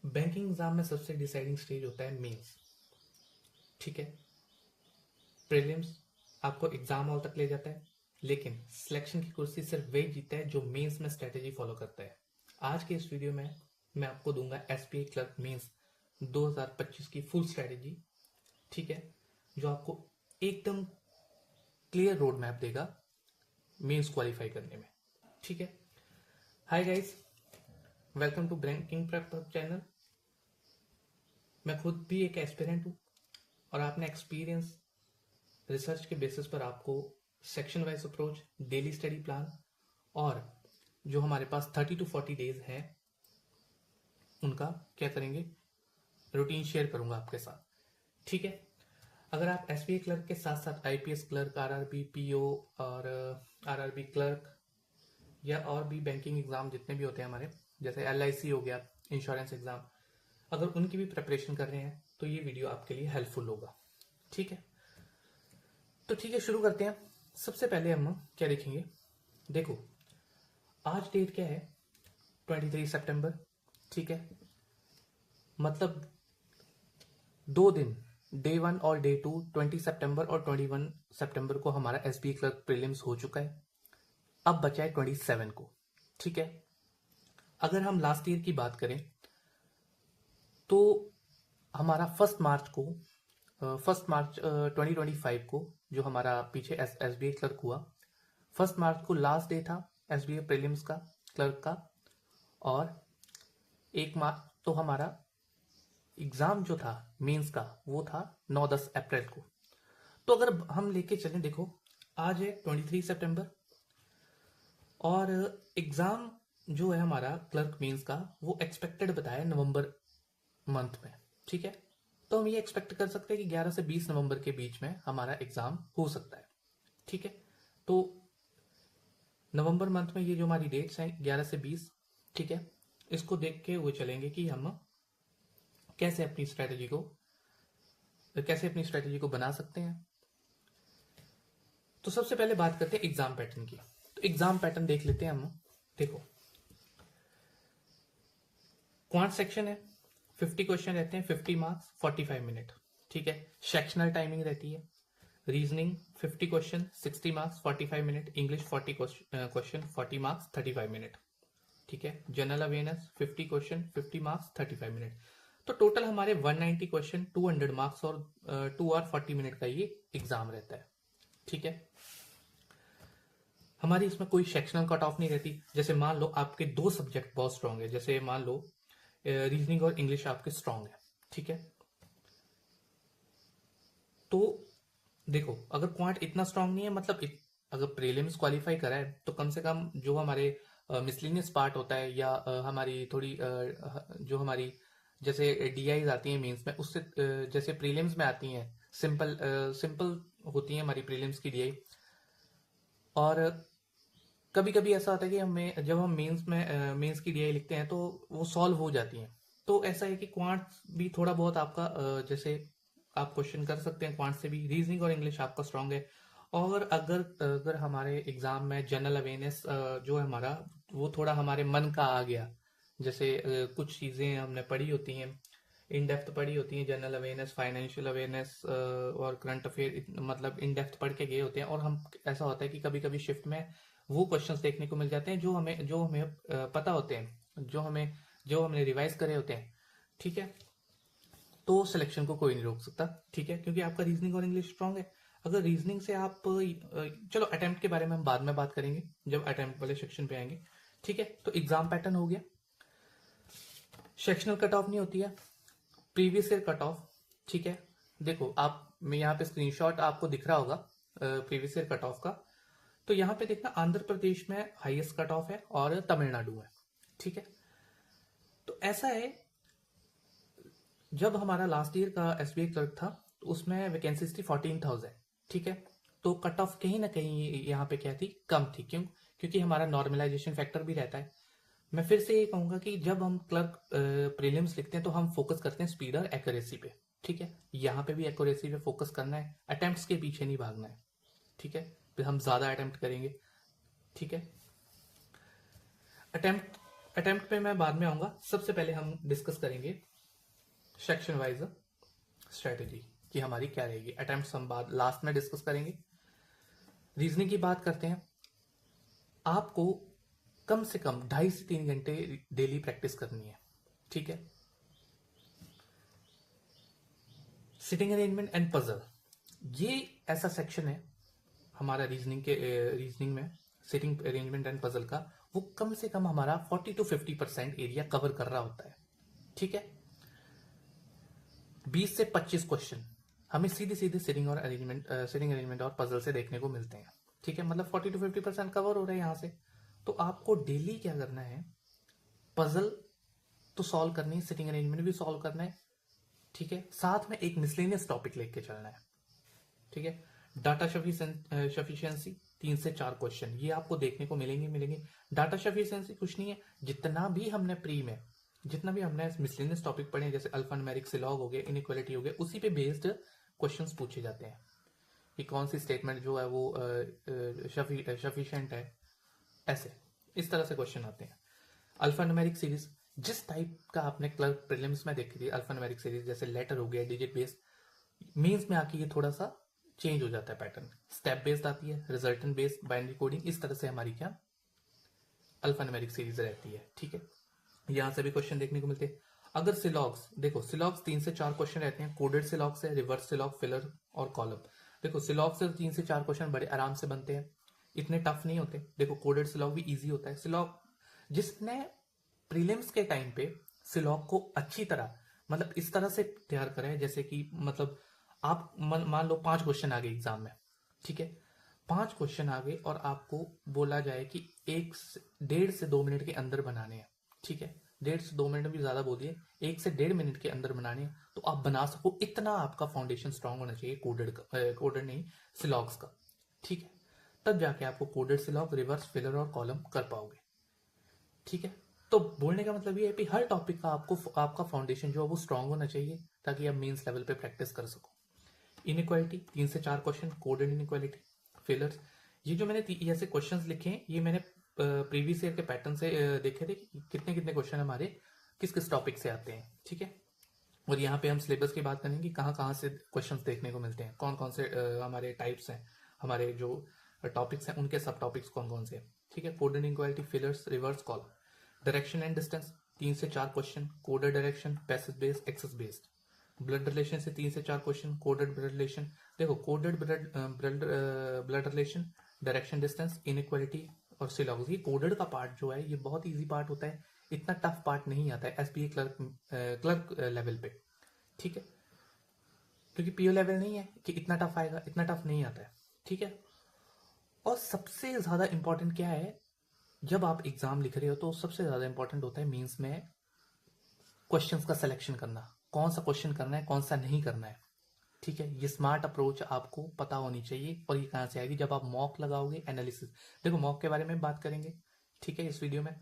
Banking exam में सबसे deciding stage होता है मेंस। ठीक है, प्रीलिम्स आपको एग्जाम हॉल तक ले जाता है, लेकिन सिलेक्शन की कुर्सी सिर्फ वही जीता है जो मेंस में स्ट्रेटेजी फॉलो करता है। आज के इस वीडियो में मैं आपको दूंगा एसबीआई क्लर्क मेंस 2025 की फुल स्ट्रेटेजी। ठीक है, जो आपको एकदम क्लियर रोड मैप देगा मेंस क्वालिफाई करने में। ठीक है, hi guys, welcome to banking prep channel. मैं खुद भी एक एस्पिरेंट हूँ और आपने एक्सपीरियंस रिसर्च के बेसिस पर आपको section wise approach, daily study plan और जो हमारे पास 30 to 40 डेज है उनका क्या करेंगे, रूटीन शेयर करूंगा आपके साथ। ठीक है, अगर आप एसबीआई क्लर्क के साथ साथ आईपीएस क्लर्क, आरआरबी पीओ और आरआरबी क्लर्क या और भी बैंकिंग एग्जाम जितने भी होते हैं हमारे, जैसे एलआईसी हो गया, इंश्योरेंस एग्जाम, अगर उनकी भी प्रिपरेशन कर रहे हैं तो ये वीडियो आपके लिए हेल्पफुल होगा। ठीक है, तो ठीक है, शुरू करते हैं। सबसे पहले हम क्या देखेंगे, देखो आज डेट क्या है, 23 सितंबर। ठीक है, मतलब 2 दिन, डे 1 और डे 2, 20 सितंबर और 21 सितंबर को हमारा एसबीआई क्लर्क प्रीलिम्स हो चुका है। अब बचा है 27 को। ठीक है, अगर हम लास्ट ईयर की बात करें तो हमारा 1 मार्च 2025 को जो हमारा पीछे एसबीआई क्लर्क हुआ, 1 मार्च को लास्ट डे था एसबीआई प्रीलिम्स का, क्लर्क का। और 1 मार्च तो हमारा एग्जाम जो था मेंस का वो था 9-10 अप्रैल को। तो अगर हम लेके चलें, देखो आज है 23 सितंबर और एग्जाम जो है हमारा क्लर्क मेंस का वो एक्सपेक्टेड बताया नवंबर मंथ में। ठीक है, तो हम ये एक्सपेक्ट कर सकते हैं कि 11 से 20 नवंबर के बीच में हमारा एग्जाम हो सकता है। ठीक है, तो नवंबर मंथ में ये जो हमारी डेट्स हैं 11 से 20, ठीक है, इसको देख के वो चलेंगे कि हम कैसे अपनी स्ट्रेटेजी को बना सकते हैं। तो सबसे पहले बात करते हैं एग्जाम पैटर्न की। तो एग्जाम पैटर्न देख लेते हैं हम। देखो क्वांट सेक्शन है, 50 क्वेश्चन रहते हैं, 50 मार्क्स, 45 मिनट। ठीक है, सेक्शनल टाइमिंग रहती है। Reasoning 50 question, 60 marks, 45 minute. English 40 question, 40 marks, 35 minute. ठीक है, general awareness 50 question, 50 marks, 35 minute. तो टोटल हमारे 190 क्वेश्चन, 200 मार्क्स और 2 और 40 मिनट का ये एग्जाम रहता है। ठीक है, हमारी इसमें कोई सेक्शनल कट ऑफ नहीं रहती। जैसे मान लो आपके 2 सब्जेक्ट बहुत स्ट्रांग है, जैसे मान लो रीजनिंग और इंग्लिश आपके स्ट्रांग है। ठीक है, तो देखो अगर क्वांट इतना स्ट्रांग नहीं है, मतलब अगर प्रीलिम्स क्वालिफाई करा है तो कम से कम जो हमारे मिसलिनियस पार्ट होता है या हमारी थोड़ी जो हमारी जैसे डीआईज आती हैं मेंस में, उससे जैसे प्रीलिम्स में आती हैं सिंपल होती हैं हमारी प्रीलिम्स की डीआई। और कभी कभी ऐसा होता है कि हमें जब हम मेंस की डीआई लिखते हैं तो वो सॉल्व हो जाती हैं। तो ऐसा है कि क्वांट भी थोड़ा बहुत आपका जैसे आप क्वेश्चन कर सकते हैं क्वांट से भी। रीजनिंग और इंग्लिश आपका स्ट्रांग है। और अगर अगर हमारे एग्जाम में जनरल अवेयरनेस जो है हमारा, वो थोड़ा हमारे मन का आ गया, जैसे कुछ चीजें हमने पढ़ी होती हैं, इन डेप्थ पढ़ी होती हैं, जनरल अवेयरनेस, फाइनेंशियल अवेयरनेस और करंट अफेयर, मतलब इन डेप्थ पढ़ के गए होते हैं। और हम ऐसा होता है कि कभी कभी शिफ्ट में वो क्वेश्चंस देखने को मिल जाते हैं जो हमें पता होते हैं, जो हमने रिवाइज करे होते हैं। ठीक है, तो सिलेक्शन को कोई नहीं रोक सकता। ठीक है, क्योंकि आपका रीजनिंग और इंग्लिश स्ट्रांग है। अगर रीजनिंग से आप चलो अटेम्प्ट के बारे में हम बाद में बात करेंगे जब अटेम्प्ट वाले सेक्शन पे आएंगे। ठीक है, तो एग्जाम पैटर्न हो गया। सेक्शनल कट ऑफ नहीं होती है, प्रीवियस ईयर कट ऑफ। ठीक है, देखो आप, मैं यहाँ पे स्क्रीनशॉट आपको दिख रहा होगा प्रीवियस ईयर कट ऑफ का। तो यहाँ पे देखना आंध्र प्रदेश में हाईएस्ट कट ऑफ है और तमिलनाडु में। ठीक है, तो ऐसा है, जब हमारा लास्ट ईयर का एसबीआई क्लर्क था तो उसमें वैकेंसीज थी 14,000। ठीक है, तो कट ऑफ कहीं ना कहीं यहाँ पे क्या थी, कम थी। क्योंकि हमारा नॉर्मलाइजेशन फैक्टर भी रहता है। मैं फिर से ये कहूंगा कि जब हम क्लर्क प्रीलिम्स लिखते हैं तो हम फोकस करते हैं स्पीड और एक्यूरेसी पे। ठीक है, यहाँ पे भी एक्यूरेसी पे फोकस करना है, अटेम्प्ट्स के पीछे नहीं भागना है। ठीक है, फिर हम ज्यादा अटेम्प्ट करेंगे। ठीक है, अटेम्प्ट अटेम्प्ट पे मैं बाद में आऊंगा, सबसे पहले हम डिस्कस करेंगे सेक्शन वाइज स्ट्रेटेजी कि हमारी क्या रहेगी। अटेम्प्ट हम बाद लास्ट में डिस्कस करेंगे। रीजनिंग की बात करते हैं। आपको कम से कम 2.5 से 3 घंटे डेली प्रैक्टिस करनी है, ठीक है। सिटिंग अरेंजमेंट एंड पजल, ये ऐसा सेक्शन है हमारा रीजनिंग में सिटिंग अरेंजमेंट एंड पजल का, वो कम से कम हमारा 40 to 50% एरिया कवर कर रहा होता है, ठीक है। 20 से 25 क्वेश्चन हमें सीधे सीधे सिटिंग अरेंजमेंट और पजल से देखने को मिलते हैं, ठीक है। मतलब 40 to 50% कवर हो रहा है यहां से। तो आपको डेली क्या करना है, पजल तो सॉल्व करनी है, सिटिंग अरेंजमेंट भी सॉल्व करना है, ठीक है। साथ में एक मिसलेनियस टॉपिक लेके चलना है, ठीक है। डाटा सफिशिएंसी 3 से 4 क्वेश्चन ये आपको देखने को मिलेंगे। डाटा सफिशिएंसी कुछ नहीं है, जितना भी हमने मिसलेनियस टॉपिक पढ़े, जैसे अल्फान्यूमेरिक, सिलॉग हो गए, इनइक्वालिटी हो गए, उसी पे बेस्ड क्वेश्चंस पूछे जाते हैं कि कौन सी स्टेटमेंट जो है वो सफिशिएंट है, ऐसे इस तरह से क्वेश्चन आते हैं। अल्फान्यूमेरिक सीरीज जिस टाइप का आपने क्लर्क प्रीलिम्स में देखी थी, अल्फान्यूमेरिक सीरीज जैसे लेटर हो गया, डिजिट बेस्ड, मीन्स में आके ये थोड़ा सा चेंज हो जाता है पैटर्न, स्टेप बेस्ड आती है, रिजल्टेंट बेस्ड, बाइनरी कोडिंग, इस तरह से हमारी क्या अल्फान्यूमेरिक सीरीज रहती है, ठीक है। यहां से भी क्वेश्चन देखने को मिलते हैं। अगर सिलॉग्स देखो, सिलॉग्स 3 से 4 क्वेश्चन रहते हैं, कोडेड सिलॉग्स है, रिवर्स सिलॉग, फिलर और कॉलम। देखो सिलॉग से 3 से 4 क्वेश्चन बड़े आराम से बनते हैं, इतने टफ नहीं होते। देखो कोडेड सिलॉग भी इजी होता है। सिलॉग जिसने प्रीलिम्स के टाइम पे सिलॉग को अच्छी तरह मतलब इस तरह से तैयार करा है, जैसे कि मतलब आप मान लो 5 क्वेश्चन आ गए एग्जाम में, ठीक है। 5 क्वेश्चन आ गए और आपको बोला जाए कि 1.5 से 2 मिनट के अंदर बनाने हैं, ठीक है। 1.5 से 2 मिनट भी ज्यादा बोल दिए, 1 से 1.5 मिनट के अंदर बनाने हैं, तो आप बना सको, इतना आपका फाउंडेशन स्ट्रांग होना चाहिए कोडेड नहीं, सिलॉग्स का, ठीक है। तब जाके आपको कोडेड सिलॉग, रिवर्स, फिलर और कॉलम कर पाओगे, ठीक है। तो बोलने का मतलब ये है कि हर टॉपिक का आपका फाउंडेशन जो है वो स्ट्रांग होना चाहिए, ताकि आप मेंस लेवल पे प्रैक्टिस कर सको। इनइक्वालिटी 3 से 4 क्वेश्चन, कोडेड इनइक्वालिटी, फिलर्स, ये जो मैंने ऐसे क्वेश्चंस लिखे हैं, ये मैंने प्रीवियस ईयर के पैटर्न से देखे थे कि कितने कितने क्वेश्चन हमारे किस किस टॉपिक से आते हैं, ठीक है। और यहाँ पे हम सिलेबस की बात करेंगे, कहाँ कहाँ से क्वेश्चंस देखने को मिलते हैं, कौन कौन से हमारे टाइप्स हैं, हमारे जो टॉपिक्स हैं उनके सब टॉपिक्स कौन कौन से हैं, ठीक है। Coded inequality, fillers, reverse, column, direction and distance 3 से 4 question, coded direction, passage based, access based. Blood relation से 3 से 4 क्वेश्चन, कोडेड ब्लड रिलेशन, देखो coded blood relation, direction, distance, inequality और सिलॉग्स, ये कोडेड का पार्ट जो है ये बहुत इजी पार्ट होता है, इतना टफ पार्ट नहीं आता है एसबीए क्लर्क लेवल पे, ठीक है। क्योंकि पीओ लेवल नहीं है कि इतना टफ आएगा, इतना टफ नहीं आता है, ठीक है। और सबसे ज्यादा इंपॉर्टेंट क्या है, जब आप एग्जाम लिख रहे हो तो सबसे ज्यादा इंपॉर्टेंट होता है मीन्स में क्वेश्चंस का सिलेक्शन करना, कौन सा क्वेश्चन करना है, कौन सा नहीं करना है, ठीक है। ये स्मार्ट अप्रोच आपको पता होनी चाहिए। और ये कहां से आएगी, जब आप मॉक लगाओगे, एनालिसिस, देखो मॉक के बारे में बात करेंगे, ठीक है, इस वीडियो में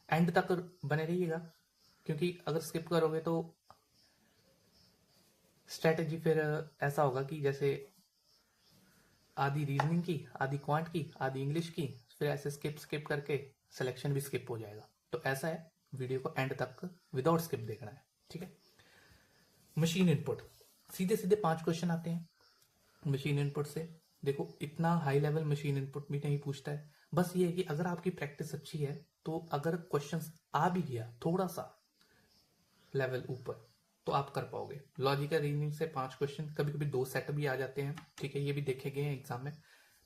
एंड तक बने रहिएगा, क्योंकि अगर स्किप करोगे तो स्ट्रेटेजी फिर ऐसा होगा कि जैसे आधी रीजनिंग की, आधी क्वांट की, आधी इंग्लिश की, फिर ऐसे स्किप करके सिलेक्शन भी स्किप हो जाएगा। तो ऐसा है, वीडियो को एंड तक विदाउट स्किप देखना है, ठीक है। मशीन इनपुट, सीधे सीधे 5 क्वेश्चन आते हैं मशीन इनपुट से। देखो इतना हाई लेवल मशीन इनपुट भी नहीं पूछता है, बस ये है कि अगर आपकी प्रैक्टिस अच्छी है तो अगर क्वेश्चंस आ भी गया थोड़ा सा लेवल ऊपर तो आप कर पाओगे। लॉजिकल रीजनिंग से 5 क्वेश्चन, कभी कभी 2 सेट भी आ जाते हैं, ठीक है, ये भी देखे गए हैं एग्जाम में।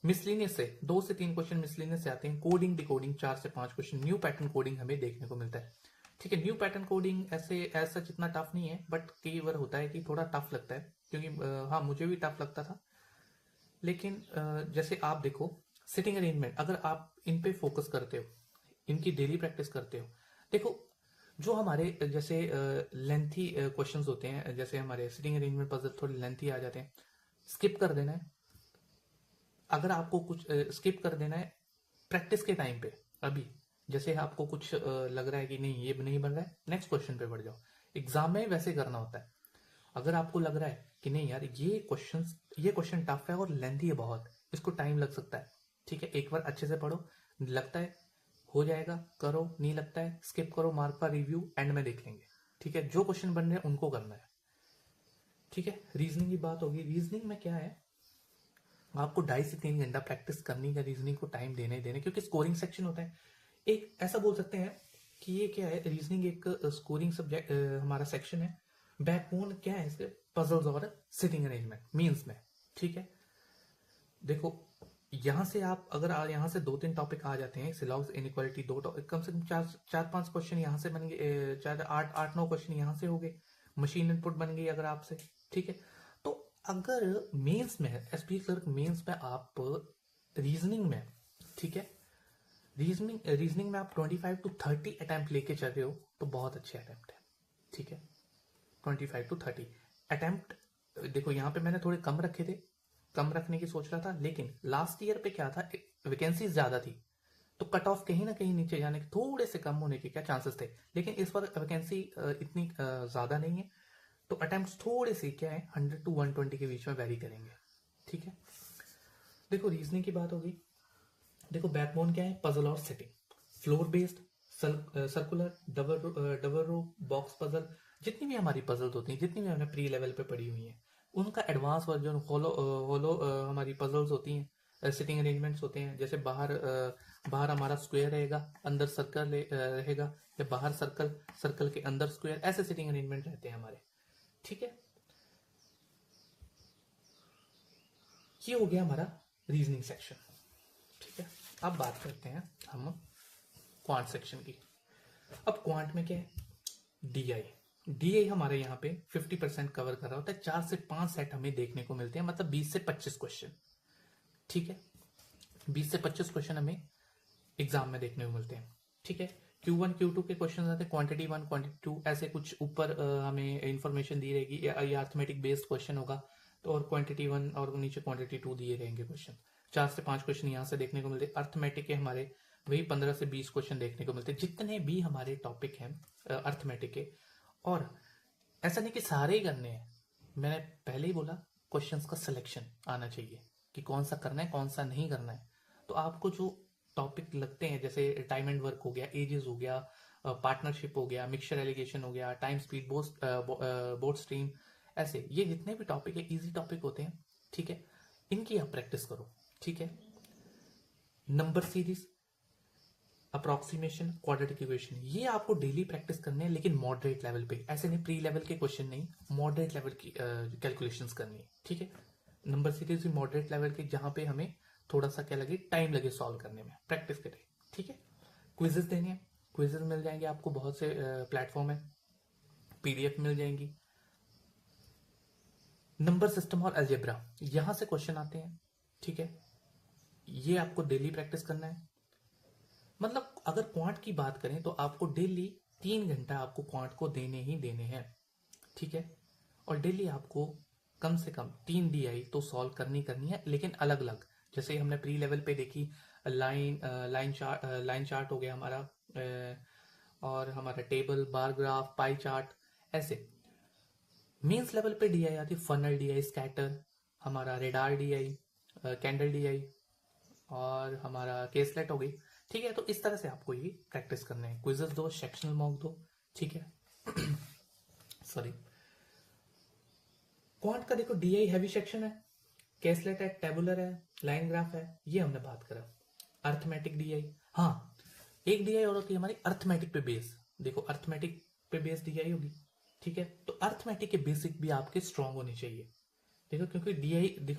मिसलिनियस से 2 से 3 क्वेश्चन मिसलिनियस से आते हैं। कोडिंग डिकोडिंग 4 से 5 क्वेश्चन, न्यू पैटर्न कोडिंग हमें देखने को मिलता है, ठीक है। न्यू पैटर्न कोडिंग ऐसे ऐसा जितना टफ नहीं है, बट कई बार होता है कि थोड़ा टफ लगता है, क्योंकि हाँ मुझे भी टफ लगता था। लेकिन जैसे आप देखो सिटिंग अरेंजमेंट, अगर आप इन पे फोकस करते हो, इनकी डेली प्रैक्टिस करते हो, देखो जो हमारे जैसे लेंथी क्वेश्चंस होते हैं, जैसे हमारे सिटिंग अरेंजमेंट पजल थोड़े लेंथी आ जाते हैं, स्किप कर देना है। अगर आपको कुछ स्किप कर देना है प्रैक्टिस के टाइम पे, अभी जैसे आपको कुछ लग रहा है कि नहीं ये नहीं बन रहा है, नेक्स्ट क्वेश्चन पे बढ़ जाओ। एग्जाम में वैसे करना होता है। अगर आपको लग रहा है कि नहीं यार ये क्वेश्चन टफ है और लेंथी है बहुत, इसको टाइम लग सकता है, ठीक है, एक बार अच्छे से पढ़ो, लगता है हो जाएगा, करो, नहीं लगता है स्किप करो, मार्क का रिव्यू एंड में देख लेंगे। ठीक है, जो क्वेश्चन बन रहे हैं उनको करना है। ठीक है, रीजनिंग की बात होगी। रीजनिंग में क्या है, आपको 2.5 से 3 घंटा प्रैक्टिस करनी है, रीजनिंग को टाइम देने देने, क्योंकि स्कोरिंग सेक्शन होता है। एक ऐसा बोल सकते हैं कि ये क्या है, रीजनिंग एक स्कोरिंग सब्जेक्ट हमारा सेक्शन है। बैकबोन क्या है इसके, पजल्स और सिटिंग अरेंजमेंट मीन्स में। ठीक है, देखो यहाँ से आप अगर यहाँ से 2-3 टॉपिक आ जाते हैं, सिलॉग्स इनइक्वालिटी, दो टॉपिक कम से कम 4-5 क्वेश्चन यहाँ से बन गए, 8-9 क्वेश्चन यहाँ से हो गए, मशीन इनपुट बन गई अगर आपसे। ठीक है, तो अगर मेंस में एसपी क्लर्क मेंस में आप रीजनिंग में, ठीक है, रीजनिंग में आप 25 to 30 अटेम्प्ट लेके चल रहे हो तो बहुत अच्छे अटेम्प्ट है। ठीक है, 25 to 30 अटेम्प्ट। देखो यहाँ पे मैंने थोड़े कम रखे थे, कम रखने की सोच रहा था, लेकिन लास्ट ईयर पे क्या था, वैकेंसीज ज्यादा थी, तो कट ऑफ कहीं ना कहीं नीचे जाने के, थोड़े से कम होने के क्या चांसेस थे, लेकिन इस बार वैकेंसी इतनी ज्यादा नहीं है, तो अटेम्प्ट थोड़े से क्या है 100 to 120 के बीच में वेरी करेंगे। ठीक है, देखो रीजनिंग की बात होगी। देखो बैकबोन क्या है, पजल और setting, floor based, circular, double row, box puzzle, जितनी भी हमारी पजल्स होती हैं, जितनी भी हमने प्री लेवल पे पढ़ी हुई हैं, उनका एडवांस वर्जन होलो होलो हमारी पजल्स होती हैं, सिटिंग अरेंजमेंट्स होते हैं। जैसे बाहर हमारा स्क्वायर रहेगा, अंदर सर्कल रहेगा, या बाहर सर्कल, सर्कल के अंदर स्क्वायर, ऐसे सिटिंग अरेंजमेंट रहते हैं हमारे। ठीक है, ये हो गया हमारा रीजनिंग सेक्शन। ठीक है, अब बात करते हैं हम क्वांट सेक्शन की। अब क्वांट में क्या है, डीआई। डीआई हमारे यहाँ पे 50% कवर कर रहा होता है, 4 से 5 सेट हमें देखने को मिलते हैं, मतलब 20 से 25 क्वेश्चन। ठीक है, 20 से 25 क्वेश्चन हमें एग्जाम में देखने को मिलते हैं। ठीक है, Q1 Q2 के क्वेश्चन आते हैं, क्वांटिटी 1 क्वांटिटी 2 ऐसे कुछ ऊपर हमें इंफॉर्मेशन दी रहेगी, या अर्थमेटिक बेस्ड क्वेश्चन होगा तो, और क्वांटिटी 1 और नीचे क्वांटिटी 2 दिए रहेंगे क्वेश्चन। 4 से 5 क्वेश्चन यहाँ से देखने को मिलते हैं। अर्थमेटिक के हमारे वही 15 से 20 क्वेश्चन देखने को मिलते हैं, जितने भी हमारे टॉपिक हैं अर्थमेटिक के। और ऐसा नहीं कि सारे ही करने हैं, मैंने पहले ही बोला क्वेश्चंस का सिलेक्शन आना चाहिए कि कौन सा करना है कौन सा नहीं करना है। तो आपको जो टॉपिक लगते हैं, जैसे टाइम एंड वर्क हो गया, एजेस हो गया, पार्टनरशिप हो गया, मिक्सचर एलिगेशन हो गया, टाइम स्पीड, बोर्ड स्ट्रीम, ऐसे ये जितने भी टॉपिक है इजी टॉपिक होते हैं। ठीक है, इनकी आप प्रैक्टिस करो। ठीक है, number series, approximation, quadratic equation, ये आपको डेली प्रैक्टिस करने हैं, लेकिन मॉडरेट लेवल पे, ऐसे नहीं प्री लेवल के क्वेश्चन नहीं, मॉडरेट लेवल की कैलकुलेशंस करनी है। ठीक है, नंबर सीरीज भी मॉडरेट लेवल के, जहां पे हमें थोड़ा सा क्या लगे, टाइम लगे सॉल्व करने में, प्रैक्टिस करें। ठीक है, क्विजेस देने हैं, क्विजेस मिल जाएंगे आपको, बहुत से प्लेटफॉर्म है, पीडीएफ मिल जाएंगी। नंबर सिस्टम और अलजेब्रा, यहां से क्वेश्चन आते हैं। ठीक है, ये आपको डेली प्रैक्टिस करना है। मतलब अगर क्वांट की बात करें तो आपको डेली 3 घंटा आपको क्वांट को देने ही देने हैं। ठीक है, और डेली आपको कम से कम 3 DI तो सॉल्व करनी है, लेकिन अलग अलग। जैसे हमने प्री लेवल पे देखी, लाइन चार्ट हो गया हमारा, और हमारा table, bar graph, pie chart, ऐसे। मेंस लेवल पे DI आती, फनल DI, स्कैटर, हमारा रेडार DI, कैंडल DI, और हमारा केसलेट हो गई। ठीक है, तो इस तरह से आपको ये प्रैक्टिस करना है। क्विजेस दो, सेक्शनल मॉक दो। ठीक है, सॉरी। क्वांट का देखो DI हैवी सेक्शन है, केसलेट है, टेबुलर है, लाइन ग्राफ है, ये हमने बात करा। अर्थमेटिक DI, हाँ एक DI और होती है हमारी अर्थमेटिक पे बेस। देखो अर्थमेटिक पे बेस DI होगी। ठीक है, तो अर्थमेटिक के बेसिक भी आपके स्ट्रांग होने चाहिए। देखो क्योंकि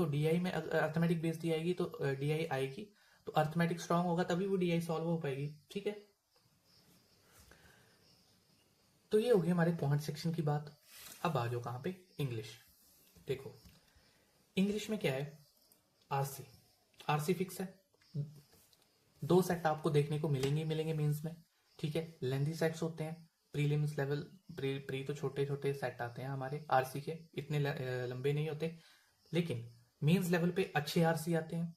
DI में अर्थमेटिक बेस दी आएगी तो DI आएगी, तो अर्थमेटिक स्ट्रांग होगा तभी वो DI सॉल्व हो पाएगी। ठीक है, तो ये होगी हमारे क्वांट सेक्शन की बात। अब आ जाओ कहां पे, इंग्लिश। देखो इंग्लिश में क्या है, आरसी फिक्स है, 2 सेट आपको देखने को मिलेंगे मीन्स में। ठीक है, लेंथी सेट्स होते हैं, प्रीलिम्स लेवल, प्री तो छोटे छोटे सेट आते हैं हमारे आरसी के, इतने लंबे नहीं होते, लेकिन मेंस लेवल पे अच्छे आरसी आते हैं।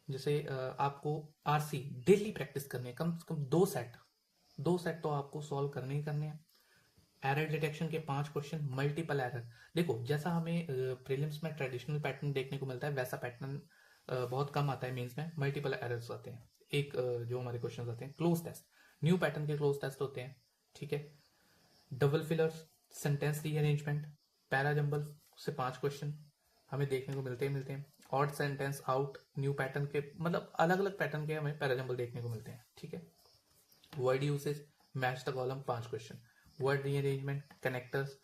जैसे आपको आरसी डेली प्रैक्टिस करनी है, कम से कम 2 सेट तो आपको सॉल्व करने ही करने हैं। एरर डिटेक्शन के 5 क्वेश्चन, मल्टीपल एरर। देखो जैसा हमें प्रीलिम्स में ट्रेडिशनल पैटर्न देखने को मिलता है, वैसा पैटर्न बहुत कम आता है मेंस में, मल्टीपल एरर्स आते हैं। एक जो हमारे क्वेश्चन आते हैं क्लोज टेस्ट, न्यू पैटर्न के क्लोज टेस्ट होते हैं, ठीक है। Double fillers, sentence rearrangement, parajumble से 5 क्वेश्चन हमें देखने को मिलते हैं। Odd sentence out, new pattern के मतलब अलग अलग पैटर्न के हमें पैराजंबल देखने को मिलते हैं, ठीक है। Word usage, match the column 5 question, word rearrangement, connectors.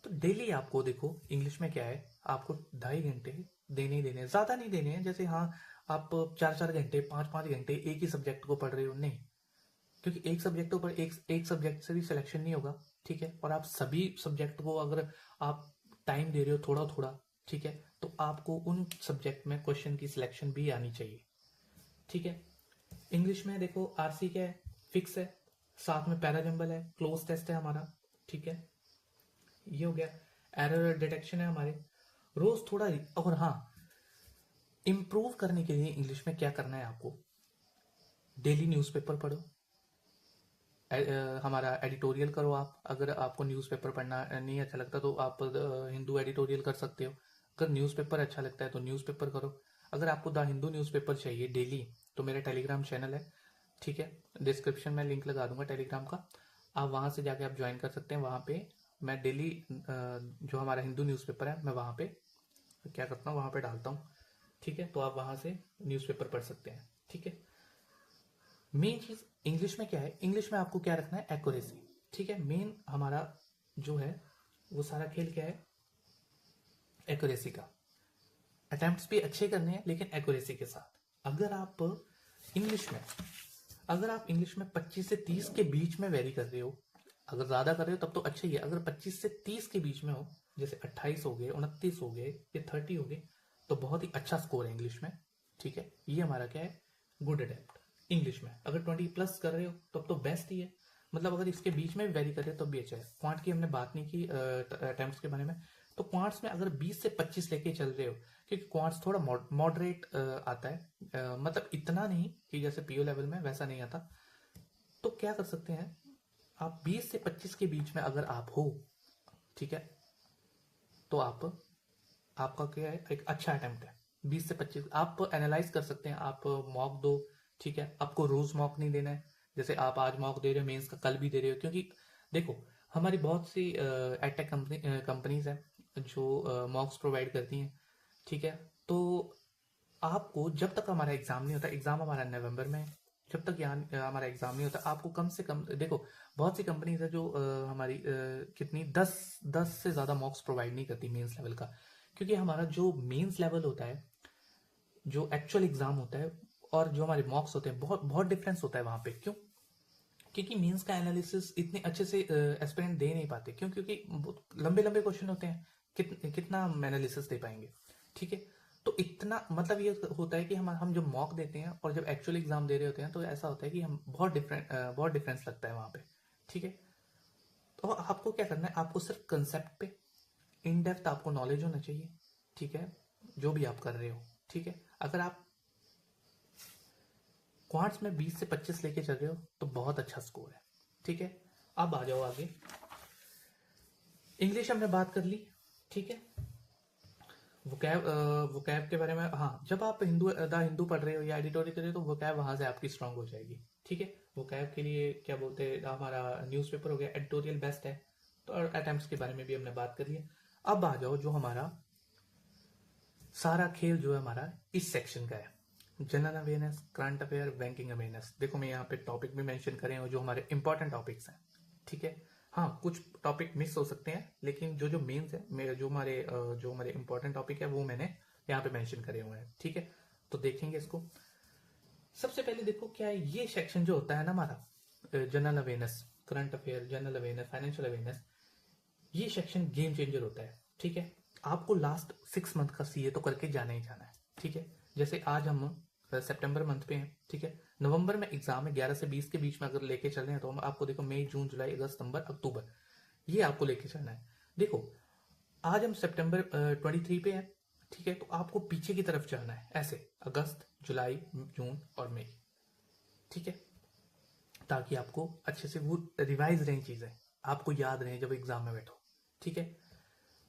तो डेली आपको देखो इंग्लिश में क्या है, आपको 2.5 घंटे देने ही देने हैं, ज्यादा नहीं देने हैं। जैसे हाँ आप 4-4 घंटे 5-5 घंटे एक ही सब्जेक्ट को पढ़ रहे हो, नहीं, क्योंकि एक सब्जेक्ट के ऊपर एक सब्जेक्ट से भी सिलेक्शन नहीं होगा, ठीक है। और आप सभी सब्जेक्ट को अगर आप टाइम दे रहे हो थोड़ा थोड़ा, ठीक है, तो आपको उन सब्जेक्ट में क्वेश्चन की सिलेक्शन भी आनी चाहिए, ठीक है। इंग्लिश में देखो आरसी क्या है, फिक्स है, साथ में पैराजंबल है, क्लोज टेस्ट है हमारा, ठीक है, ये हो गया। एरर डिटेक्शन है हमारे, रोज थोड़ा। और हाँ, इंप्रूव करने के लिए इंग्लिश में क्या करना है आपको, डेली न्यूज़पेपर पढ़ो, हमारा एडिटोरियल करो। आप अगर आपको न्यूज़पेपर पढ़ना नहीं अच्छा लगता तो आप हिंदू एडिटोरियल कर सकते हो। अगर न्यूज़पेपर अच्छा लगता है तो न्यूज़पेपर करो। अगर आपको द हिंदू न्यूज़पेपर चाहिए डेली तो मेरा टेलीग्राम चैनल है, ठीक है, डिस्क्रिप्शन में लिंक लगा दूंगा टेलीग्राम का, आप वहाँ से जाके आप ज्वाइन कर सकते हैं। वहाँ पे मैं डेली जो हमारा हिंदू न्यूज़पेपर है मैं वहाँ पे क्या करता हूँ, वहाँ पे डालता हूँ, ठीक है। तो आप वहाँ से न्यूज़पेपर पढ़ सकते हैं, ठीक है। मेन चीज इंग्लिश में क्या है, इंग्लिश में आपको क्या रखना है, एक्यूरेसी, ठीक है। मेन हमारा जो है वो सारा खेल क्या है, एक्यूरेसी का। अटेम्प्ट्स भी अच्छे करने हैं लेकिन एक्यूरेसी के साथ। अगर आप इंग्लिश में अगर आप इंग्लिश में 25 से 30 के बीच में वेरी कर रहे हो, अगर ज्यादा कर रहे हो तब तो अच्छा ही है। अगर 25 से 30 के बीच में हो, जैसे 28 हो गए, 29 हो गए या 30 हो गए, तो बहुत ही अच्छा स्कोर है इंग्लिश में, ठीक है। ये हमारा क्या है, गुड अटेम्प्ट इंग्लिश में। अगर 20 प्लस कर रहे हो तब तो बेस्ट ही है, मतलब अगर इसके बीच में भी वेरी कर रहे हो तब भी अच्छा है। क्वांट की हमने बात नहीं की अटेम्प्ट्स के बारे में, तो क्वांट्स में अगर 20 से 25 लेके चल रहे हो, क्योंकि क्वांट्स थोड़ा मॉडरेट आता है, मतलब इतना नहीं कि जैसे पीओ लेवल में वैसा नहीं आता। तो क्या कर सकते हैं आप, 20 से 25 के बीच में अगर आप हो, ठीक है, तो आपका क्या है, एक अच्छा अटेम्प्ट है। 20 से 25 आप एनालाइज कर सकते हैं, आप मॉक दो, ठीक है। आपको रोज मॉक नहीं देना है, जैसे आप आज मॉक दे रहे हो मेंस का कल भी दे रहे हो, क्योंकि देखो हमारी बहुत सी एडटेक कंपनीज हैं जो मॉक्स प्रोवाइड करती हैं, ठीक है। तो आपको जब तक हमारा एग्जाम नहीं होता, एग्जाम हमारा नवंबर में है, जब तक यहाँ हमारा एग्जाम नहीं होता आपको कम से कम, देखो बहुत सी कंपनीज है जो हमारी कितनी 10 से ज्यादा मॉक्स प्रोवाइड नहीं करती मेंस लेवल का, क्योंकि हमारा जो मेंस लेवल होता है, जो एक्चुअल एग्जाम होता है और जो हमारे मॉक्स होते हैं, बहुत बहुत डिफरेंस होता है वहां पे। क्यों? क्योंकि मेंस का एनालिसिस इतने अच्छे से एस्पिरेंट दे नहीं पाते। क्यों? क्योंकि लंबे लंबे क्वेश्चन होते हैं, कितना हम एनालिसिस दे पाएंगे, ठीक है। तो इतना मतलब ये होता है कि हम जब मॉक देते हैं और जब एक्चुअल एग्जाम दे रहे होते हैं तो ऐसा होता है कि हम बहुत डिफरेंस लगता है वहां पे, ठीक है। तो आपको क्या करना है, आपको सिर्फ कंसेप्ट पे इन डेप्थ आपको नॉलेज होना चाहिए, ठीक है, जो भी आप कर रहे हो, ठीक है। अगर आप क्वांट्स में 20 से 25 लेके चल रहे हो तो बहुत अच्छा स्कोर है, ठीक है। अब आ जाओ आगे, इंग्लिश हमने बात कर ली, ठीक है। वोकैब के बारे में, हाँ, जब आप हिंदू पढ़ रहे हो या एडिटोरियल कर रहे हो तो वोकैब वहां से आपकी स्ट्रांग हो जाएगी, ठीक है। वोकैब के लिए क्या बोलते हैं, हमारा न्यूज़पेपर हो गया, एडिटोरियल बेस्ट है। तो अटेम्प्ट्स के बारे में भी हमने बात कर लिया। अब आ जाओ जो हमारा सारा खेल जो है हमारा इस सेक्शन का है, general awareness, current affair, banking awareness. देखो मैं यहाँ पे टॉपिक भी मेंशन करे हैं जो हमारे इंपॉर्टेंट टॉपिक्स हैं, ठीक है। हाँ, कुछ टॉपिक मिस हो सकते हैं लेकिन जो जो मेन्स है मेरे जो हमारे इंपॉर्टेंट टॉपिक है वो मैंने यहाँ पे मेंशन करे हुए हैं, ठीक है। तो देखेंगे इसको। सबसे पहले देखो क्या है, ये सेक्शन जो होता है ना हमारा general awareness, current affair, general awareness, financial awareness, ये सेक्शन गेम चेंजर होता है, ठीक है। आपको लास्ट 6 मंथ का सीए तो करके जाना ही जाना है, ठीक है। जैसे आज हम सितंबर मंथ पे हैं, ठीक है। नवंबर में एग्जाम है, 11 से 20 के बीच में अगर लेके चल रहे हैं तो हम आपको देखो मई, जून, जुलाई, अगस्त, सितंबर, अक्टूबर, ये आपको लेके चलना है। देखो आज हम सितंबर 23 पे हैं, ठीक है। तो आपको पीछे की तरफ चलना है, ऐसे अगस्त, जुलाई, जून और मई, ठीक है, ताकि आपको अच्छे से वो रिवाइज रहें चीजें, आपको याद रहें जब एग्जाम में बैठो, ठीक है।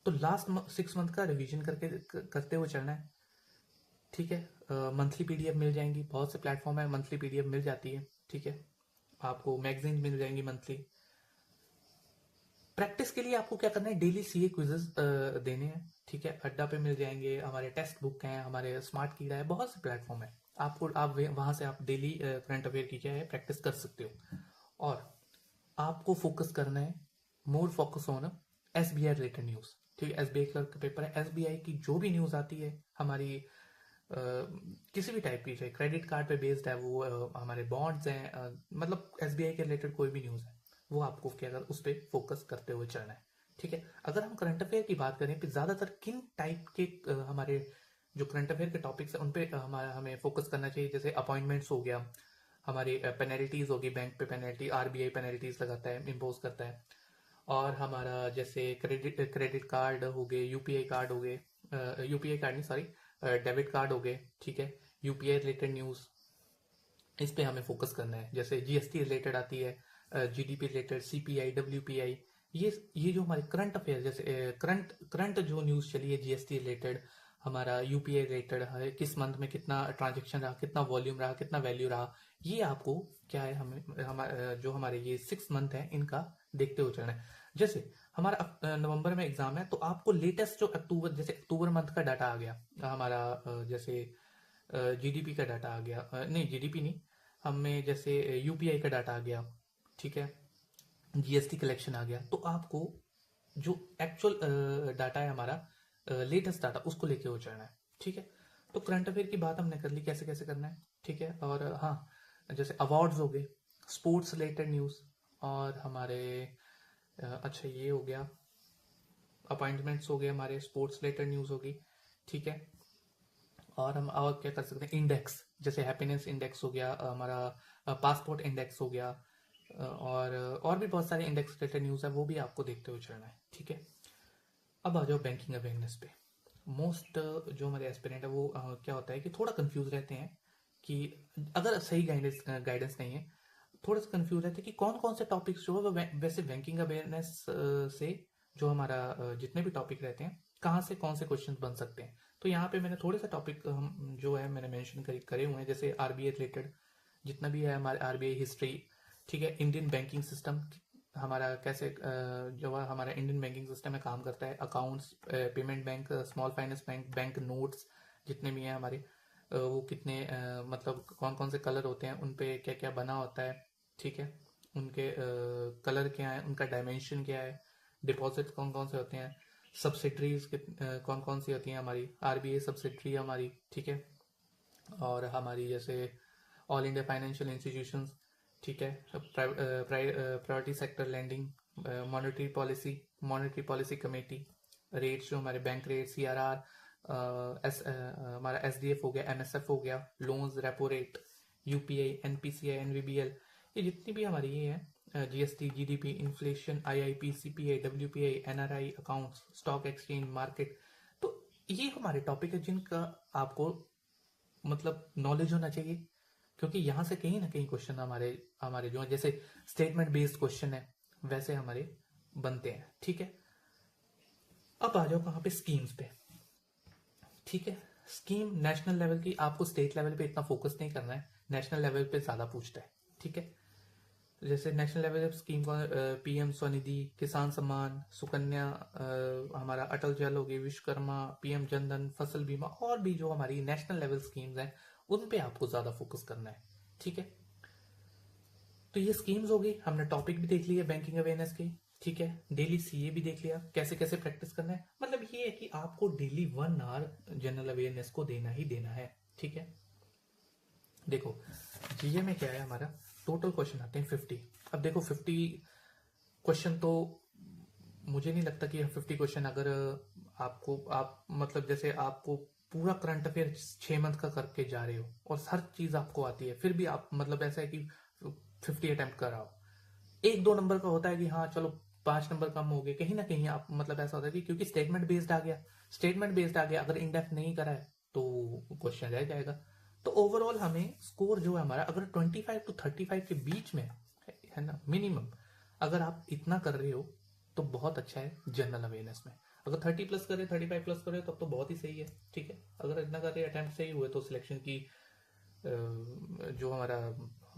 तो लास्ट 6 मंथ का रिवीजन करते हुए चलना है, ठीक है। मंथली पीडीएफ मिल जाएंगी, बहुत से प्लेटफॉर्म है मंथली पीडीएफ मिल जाती है, ठीक है। आपको मैगजीन मिल जाएंगी मंथली। प्रैक्टिस के लिए आपको क्या करना है, डेली सीए क्विजेस देने हैं, ठीक है। अड्डा पे मिल जाएंगे, हमारे टेक्स्ट बुक हैं, हमारे स्मार्ट कीड़ा है, बहुत से प्लेटफॉर्म है। आपको आप वहां से आप डेली करंट अफेयर की क्या है प्रैक्टिस कर सकते हो। और आपको फोकस करना है, more focus on SBI related news, ठीक है। एसबीआई क्लर्क का पेपर है, एसबीआई की जो भी न्यूज आती है हमारी किसी भी टाइप की, चाहे क्रेडिट कार्ड पे बेस्ड है वो, हमारे बॉन्ड्स हैं, मतलब एसबीआई के रिलेटेड कोई भी न्यूज है, वो आपको क्या कर उस पर फोकस करते हुए चलना है, ठीक है। अगर हम करंट अफेयर की बात करें तो ज्यादातर किन टाइप के हमारे जो करंट अफेयर के टॉपिक्स है उन पे हमारा हमें फोकस करना चाहिए। जैसे अपॉइंटमेंट्स हो गया, हमारी पेनल्टीज होगी, बैंक पे पेनल्टी, आरबीआई पेनल्टीज लगाता है, इम्पोज करता है। और हमारा जैसे क्रेडिट कार्ड हो गए, यूपीआई कार्ड हो गए, यूपीआई कार्ड नहीं सॉरी, डेबिट कार्ड हो गए, ठीक है। यूपीआई रिलेटेड न्यूज, इस पे हमें फोकस करना है। जैसे जीएसटी रिलेटेड आती है, जीडीपी रिलेटेड, सीपीआई, डब्ल्यूपीआई, ये जो हमारे करंट अफेयर, जैसे करंट जो न्यूज चली है जीएसटी रिलेटेड, हमारा यूपीआई रिलेटेड है, किस मंथ में कितना ट्रांजेक्शन रहा, कितना वॉल्यूम रहा, कितना वैल्यू रहा, ये आपको क्या है हमें जो हमारे ये 6 मंथ है इनका देखते हुए चलना है। जैसे हमारा नवंबर में एग्जाम है, तो आपको लेटेस्ट जो अक्टूबर, जैसे अक्टूबर मंथ का डाटा आ गया हमारा, जैसे जीडीपी का डाटा आ गया, नहीं जीडीपी नहीं, हमें जैसे यूपीआई का डाटा आ गया, ठीक है, जीएसटी कलेक्शन आ गया, तो आपको जो एक्चुअल डाटा है हमारा, लेटेस्ट डाटा, उसको लेके हो जाना है, ठीक है। तो करंट अफेयर की बात हमने कर ली कैसे कैसे करना है, ठीक है। और हाँ, जैसे अवार्ड्स हो गए, स्पोर्ट्स रिलेटेड न्यूज, और हमारे अच्छा ये हो गया, अपॉइंटमेंट्स हो गए, हमारे स्पोर्ट्स रिलेटेड न्यूज होगी, ठीक है। और हम और क्या कर सकते हैं, इंडेक्स, जैसे हैप्पीनेस इंडेक्स हो गया, हमारा पासपोर्ट इंडेक्स हो गया, और भी बहुत सारे इंडेक्स रिलेटेड न्यूज़ है, वो भी आपको देखते हुए चलना है, ठीक है। अब आ जाओ बैंकिंग अवेयरनेस पे। मोस्ट जो हमारे एस्पिरेंट है वो क्या होता है कि थोड़ा कंफ्यूज रहते हैं कि अगर सही गाइडेंस नहीं है, थोड़ा सा कंफ्यूज रहते हैं कि कौन कौन से टॉपिक्स जो है वो वैसे बैंकिंग अवेयरनेस से जो हमारा जितने भी टॉपिक रहते हैं कहाँ से कौन से क्वेश्चन बन सकते हैं। तो यहाँ पे मैंने थोड़े से टॉपिक हम जो है मैंने मेंशन करे हुए हैं, जैसे आरबीआई रिलेटेड जितना भी है, हमारे आरबीआई हिस्ट्री, ठीक है। इंडियन बैंकिंग सिस्टम हमारा कैसे जो है हमारा इंडियन बैंकिंग सिस्टम में काम करता है, accounts, payment bank, small finance bank, bank notes जितने भी हैं हमारे, वो कितने मतलब कौन कौन से कलर होते हैं, उन पे क्या क्या बना होता है, ठीक है। उनके कलर क्या है, उनका डायमेंशन क्या है, डिपॉजिट कौन कौन से होते हैं, सब्सिडरीज कौन कौन सी होती हैं हमारी, आरबीआई सब्सिडरी हमारी, ठीक है। और हमारी जैसे ऑल इंडिया फाइनेंशियल इंस्टीट्यूशंस, ठीक है, priority sector lending, monetary policy committee, rates जो हमारे बैंक रेट, सीआरआर, हमारा एसडीएफ हो गया, एमएसएफ हो गया, loans, repo rate, UPI, NPCI, NVBL, ये जितनी भी हमारी ये है, GST, GDP, inflation, IIP, CPI, WPI, NRI accounts, stock exchange, market, तो ये हमारे टॉपिक है जिनका आपको मतलब नॉलेज होना चाहिए, क्योंकि यहाँ से कहीं ना कहीं क्वेश्चन हमारे हमारे जो जैसे स्टेटमेंट बेस्ड क्वेश्चन है वैसे हमारे बनते हैं, ठीक है। अब आ जाओ कहाँ पे, स्कीम्स पे, ठीक है। स्कीम नेशनल लेवल की, आपको स्टेट लेवल पे इतना फोकस नहीं करना है, नेशनल लेवल पे ज्यादा पूछता है, ठीक है। जैसे नेशनल लेवल स्कीम का पीएम स्वनिधि, किसान सम्मान, सुकन्या, हमारा अटल जल होगी, विश्वकर्मा, पीएम जनधन, फसल बीमा, और भी जो हमारी नेशनल लेवल स्कीम्स हैं उन पे आपको ज्यादा फोकस करना है, ठीक है। तो ये स्कीम्स हो गई, हमने टॉपिक भी देख लिया बैंकिंग अवेयरनेस की, ठीक है। डेली सीए भी देख लिया, कैसे कैसे प्रैक्टिस करना है, मतलब ये है कि आपको डेली 1 आवर जनरल अवेयरनेस को देना ही देना है, ठीक है। देखो जीए में क्या है हमारा, टोटल क्वेश्चन आते हैं 50। अब देखो 50 क्वेश्चन तो मुझे नहीं लगता कि 50 क्वेश्चन अगर आप मतलब जैसे आपको पूरा करंट अफेयर 6 मंथ का करके जा रहे हो और हर चीज आपको आती है, फिर भी आप मतलब ऐसा है कि 50 अटेम्प्ट कर रहा हो, 1-2 नंबर का होता है कि हाँ चलो 5 नंबर कम हो गए, कहीं ना कहीं आप मतलब ऐसा होता है कि क्योंकि स्टेटमेंट बेस्ड आ गया, अगर इंडेप्थ नहीं करा है तो क्वेश्चन रह जाएगा। तो ओवरऑल हमें स्कोर जो है हमारा अगर 25 to 35 के बीच में है ना मिनिमम, अगर आप इतना कर रहे हो तो बहुत अच्छा है जनरल अवेयरनेस में। अगर 30 प्लस करे, 35 प्लस करे तब तो बहुत ही सही है, ठीक है। अगर इतना करे अटेम्प्ट सही हुए तो सिलेक्शन की जो हमारा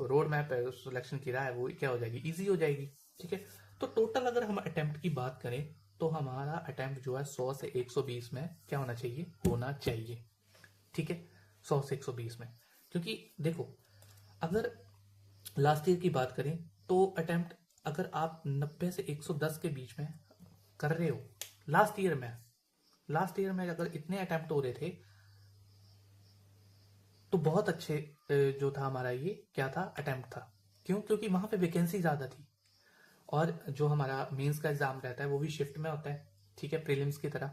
रोड मैप है, सिलेक्शन की राह है, वो क्या हो जाएगी, ईजी हो जाएगी, ठीक है। तो टोटल अगर हम अटेम्प्ट की बात करें तो हमारा अटेम्प्ट जो है 100 से 120 में क्या होना चाहिए, होना चाहिए, ठीक है, 100 से 120 में। क्योंकि देखो, अगर लास्ट ईयर की बात करें तो अटेम्प्ट अगर आप 90 से 110 के बीच में कर रहे हो लास्ट ईयर में अगर इतने अटेम्प्ट हो रहे थे तो बहुत अच्छे जो था हमारा ये क्या था, अटेम्प्ट था। क्यों? क्योंकि वहां पे वैकेंसी ज्यादा थी, और जो हमारा मेंस का एग्जाम रहता है वो भी शिफ्ट में होता है, ठीक है, प्रीलिम्स की तरह।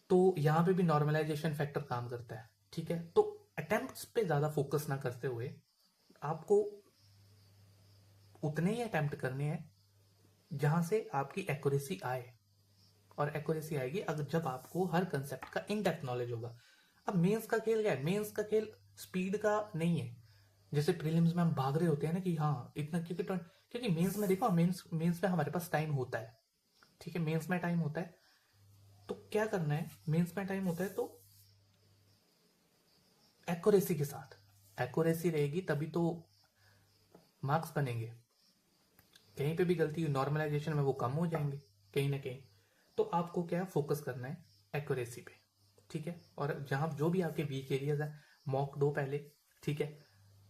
तो यहाँ पे भी नॉर्मलाइजेशन फैक्टर काम करता है, ठीक है। तो अटेम्प्ट्स पे ज्यादा फोकस ना करते हुए आपको उतने ही अटेम्प्ट करने हैं जहां से आपकी एक्यूरेसी आए, और एक्यूरेसी आएगी अगर जब आपको हर कंसेप्ट का इन डेप्थ नॉलेज होगा। अब मेंस का खेल क्या है, मेंस का खेल स्पीड का नहीं है। जैसे प्रीलिम्स में हम भाग रहे होते हैं ना कि हाँ इतना, क्योंकि मेंस में देखो, मेंस में हमारे पास टाइम होता है, ठीक है, मेंस में टाइम होता है। तो क्या करना है, मेंस में टाइम होता है तो एक्यूरेसी के साथ, एक्यूरेसी रहेगी तभी तो मार्क्स बनेंगे। कहीं पे भी गलती नॉर्मलाइजेशन में वो कम हो जाएंगे कहीं ना कहीं। तो आपको क्या फोकस करना है, एक्यूरेसी पे, ठीक है। और जहां जो भी आपके वीक एरियाज है मॉक दो पहले, ठीक है।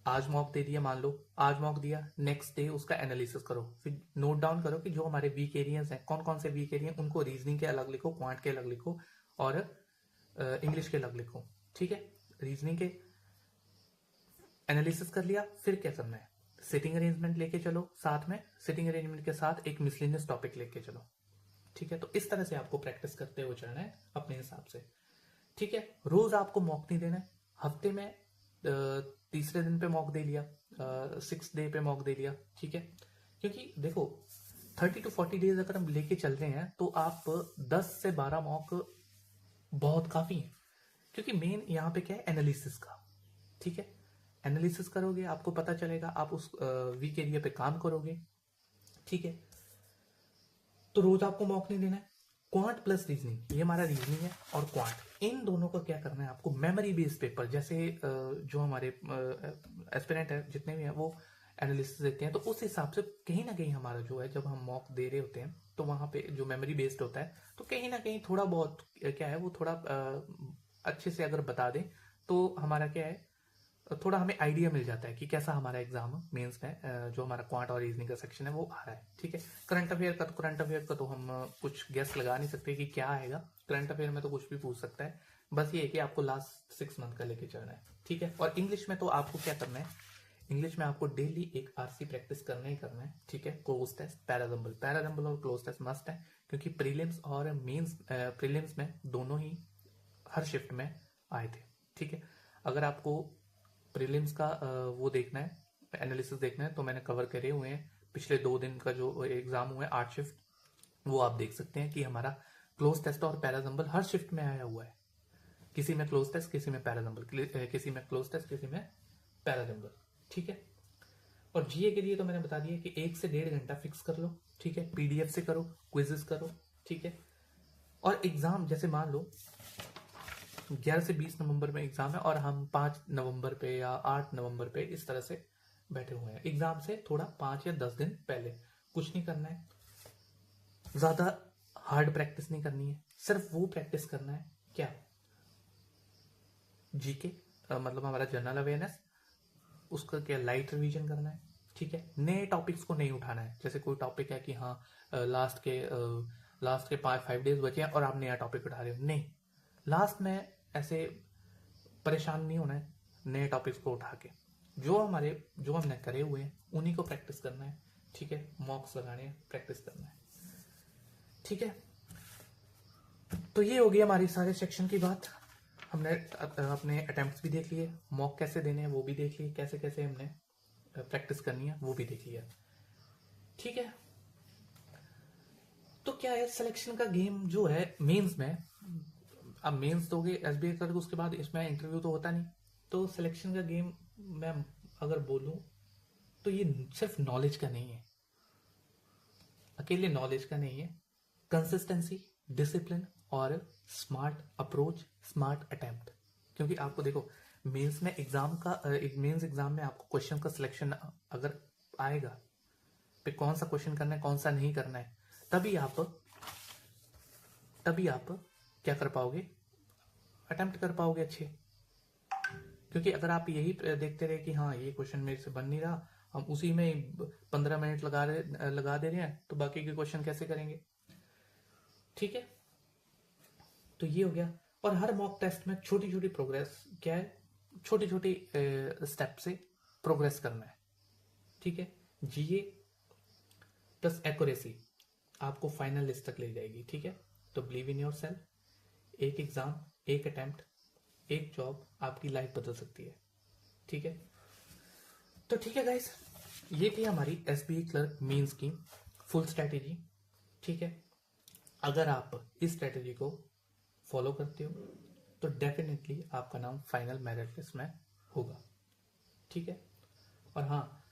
आज मॉक दे दिया, मान लो आज मॉक दिया, नेक्स्ट डे उसका एनालिसिस करो, फिर नोट डाउन करो कि जो हमारे वीक एरियाज हैं कौन कौन से वीक एरिया, उनको रीजनिंग के अलग लिखो, क्वांट के अलग लिखो, और इंग्लिश के अलग लिखो, ठीक है। रीजनिंग के एनालिसिस कर लिया, फिर क्या करना है, सिटिंग अरेंजमेंट लेके चलो, साथ में सिटिंग अरेंजमेंट के साथ एक मिसलेनियस टॉपिक लेके चलो, ठीक है। तो इस तरह से आपको प्रैक्टिस करते हुए चलना है अपने हिसाब से, ठीक है। रोज आपको मॉक नहीं देना है, हफ्ते में तीसरे दिन पे मॉक दे लिया, 6th डे पे मॉक दे लिया, ठीक है। क्योंकि देखो 30 to 40 डेज अगर हम लेके चल रहे हैं तो आप 10 से 12 मॉक बहुत काफी है। क्योंकि मेन यहाँ पे क्या है, एनालिसिस का, ठीक है। एनालिसिस करोगे आपको पता चलेगा, आप उस वीक एरिया पे काम करोगे, ठीक है। तो रोज आपको मॉक नहीं देना है। क्वांट प्लस रीजनिंग, ये हमारा रीजनिंग है और क्वांट, इन दोनों का क्या करना है आपको, मेमोरी बेस्ड पेपर, जैसे जो हमारे एस्पिरेंट है जितने भी हैं वो एनालिसिस देते हैं, तो उस हिसाब से कहीं ना कहीं हमारा जो है, जब हम मॉक दे रहे होते हैं तो वहां पे जो मेमोरी बेस्ड होता है, तो कहीं ना कहीं थोड़ा बहुत क्या है वो थोड़ा अच्छे से अगर बता दें तो हमारा क्या है, थोड़ा हमें आइडिया मिल जाता है कि कैसा हमारा एग्जाम मेंस में जो हमारा क्वांट और रीजनिंग का सेक्शन है वो आ रहा है, ठीक है। करंट अफेयर का तो हम कुछ गेस लगा नहीं सकते कि क्या आएगा, करंट अफेयर में तो कुछ भी पूछ सकता है। बस ये है कि आपको लास्ट 6 मंथ का लेके चलना है, ठीक है। और इंग्लिश में तो आपको क्या करना है, इंग्लिश में आपको डेली एक आरसी प्रैक्टिस करना ही करना है, ठीक है। क्लोज टेस्ट, पैराजम्बल और क्लोज टेस्ट मस्ट है, क्योंकि प्रीलिम्स और मेंस, प्रीलिम्स में दोनों ही हर शिफ्ट में आए थे, ठीक है। अगर आपको प्रीलिम्स का वो देखना है, एनालिसिस देखना है, तो मैंने कवर करे हुए हैं पिछले 2 दिन का जो एग्जाम हुआ है 8 शिफ्ट, वो आप देख सकते हैं कि हमारा क्लोज टेस्ट और पैराजम्बल हर शिफ्ट में आया हुआ है। किसी में क्लोज टेस्ट, किसी में पैराजम्बल, किसी में क्लोज टेस्ट, किसी में पैराजम्बल, ठीक है। और जीए के लिए तो मैंने बता दिया कि 1 से 1.5 घंटा फिक्स कर लो, ठीक है। पीडीएफ से करो, क्विजेस करो, ठीक है। और एग्जाम जैसे मान लो 11 से 20 नवंबर में एग्जाम है और हम 5 नवंबर पे या 8 नवंबर पे इस तरह से बैठे हुए हैं, एग्जाम से थोड़ा 5 या 10 दिन पहले कुछ नहीं करना है, ज्यादा हार्ड प्रैक्टिस नहीं करनी है, सिर्फ वो प्रैक्टिस करना है क्या, जीके, मतलब हमारा जनरल अवेयरनेस, उसका क्या लाइट रिवीजन करना है, ठीक है। नए टॉपिक्स को नहीं उठाना है, जैसे कोई टॉपिक है कि हाँ लास्ट के 5 डेज बचे हैं और आप नया टॉपिक उठा रहे हो, नहीं, लास्ट में ऐसे परेशान नहीं होना है नए टॉपिक्स को उठा के। जो हमने करे हुए हैं उन्हीं को प्रैक्टिस करना है, ठीक है। मॉक्स लगाने हैं, प्रैक्टिस करना है, ठीक है। तो ये हो गई हमारी सारे सेक्शन की बात। हमने अपने अटेम्प्ट्स भी देख लिए, मॉक कैसे देने हैं वो भी देख लिए, कैसे कैसे हमने प्रैक्टिस करनी है वो भी देख लिया, ठीक है। तो क्या है, सिलेक्शन का गेम जो है मेंस में, अब मेंस दोगे एसबीआई करके उसके बाद इसमें इंटरव्यू तो होता नहीं, तो सिलेक्शन का गेम मैं अगर बोलूं तो ये सिर्फ नॉलेज का नहीं है, अकेले नॉलेज का नहीं है, कंसिस्टेंसी, डिसिप्लिन और स्मार्ट अप्रोच, स्मार्ट अटेम्प्ट। क्योंकि आपको देखो मेंस में मेंस एग्जाम में आपको क्वेश्चन का सिलेक्शन अगर आएगा पे कौन सा क्वेश्चन करना है कौन सा नहीं करना है, तभी आप क्या कर पाओगे, अटेम्प्ट कर पाओगे अच्छे। क्योंकि अगर आप यही देखते रहे कि हाँ ये क्वेश्चन मेरे से बन नहीं रहा, हम उसी में 15 मिनट लगा दे रहे हैं, तो बाकी के क्वेश्चन कैसे करेंगे। ठीक है, तो ये हो गया। और हर मॉक टेस्ट में छोटी छोटी प्रोग्रेस क्या है, छोटी छोटी स्टेप से प्रोग्रेस करना है। ठीक है, जीए प्लस एक्यूरेसी आपको फाइनल लिस्ट तक ले जाएगी। ठीक है, तो बिलीव इन योर सेल्फ, एक एग्जाम, एक अटेम्प्ट, एक जॉब आपकी लाइफ बदल सकती है। ठीक है, तो ठीक है गाइस, ये थी हमारी एसबीआई क्लर्क मेंस की फुल स्ट्रैटेजी। ठीक है, अगर आप इस स्ट्रैटेजी को फॉलो करते हो तो डेफिनेटली आपका नाम फाइनल मेरिट लिस्ट में होगा। ठीक है, और हाँ,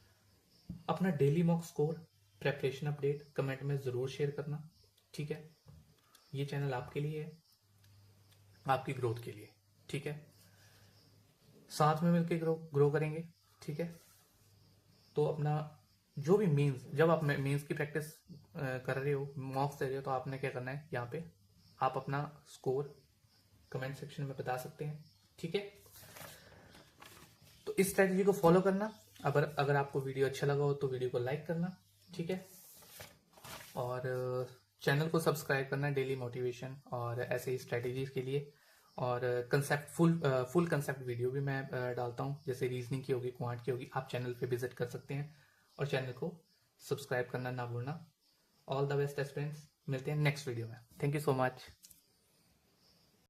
अपना daily mock score, preparation update comment में ज़रूर शेयर करना। ठीक है, ये चैनल आपके लिए है, आपकी ग्रोथ के लिए। ठीक है, साथ में मिलकर ग्रो करेंगे। ठीक है, तो अपना जो भी मेंस, जब आप मेंस की प्रैक्टिस कर रहे हो, मॉक्स दे रहे हो, तो आपने क्या करना है, यहाँ पे आप अपना स्कोर कमेंट सेक्शन में बता सकते हैं। ठीक है, तो इस स्ट्रेटजी को फॉलो करना। अगर आपको वीडियो अच्छा लगा हो तो वीडियो को लाइक करना। ठीक है, और चैनल को सब्सक्राइब करना डेली मोटिवेशन और ऐसे ही स्ट्रेटजीज के लिए। और कंसेप्ट फुल कंसेप्ट वीडियो भी मैं डालता हूँ, जैसे रीजनिंग की होगी, क्वांट की होगी, आप चैनल पे विजिट कर सकते हैं और चैनल को सब्सक्राइब करना ना भूलना। ऑल द बेस्ट एस्पिरेंट्स, मिलते हैं नेक्स्ट वीडियो में। Thank you so much.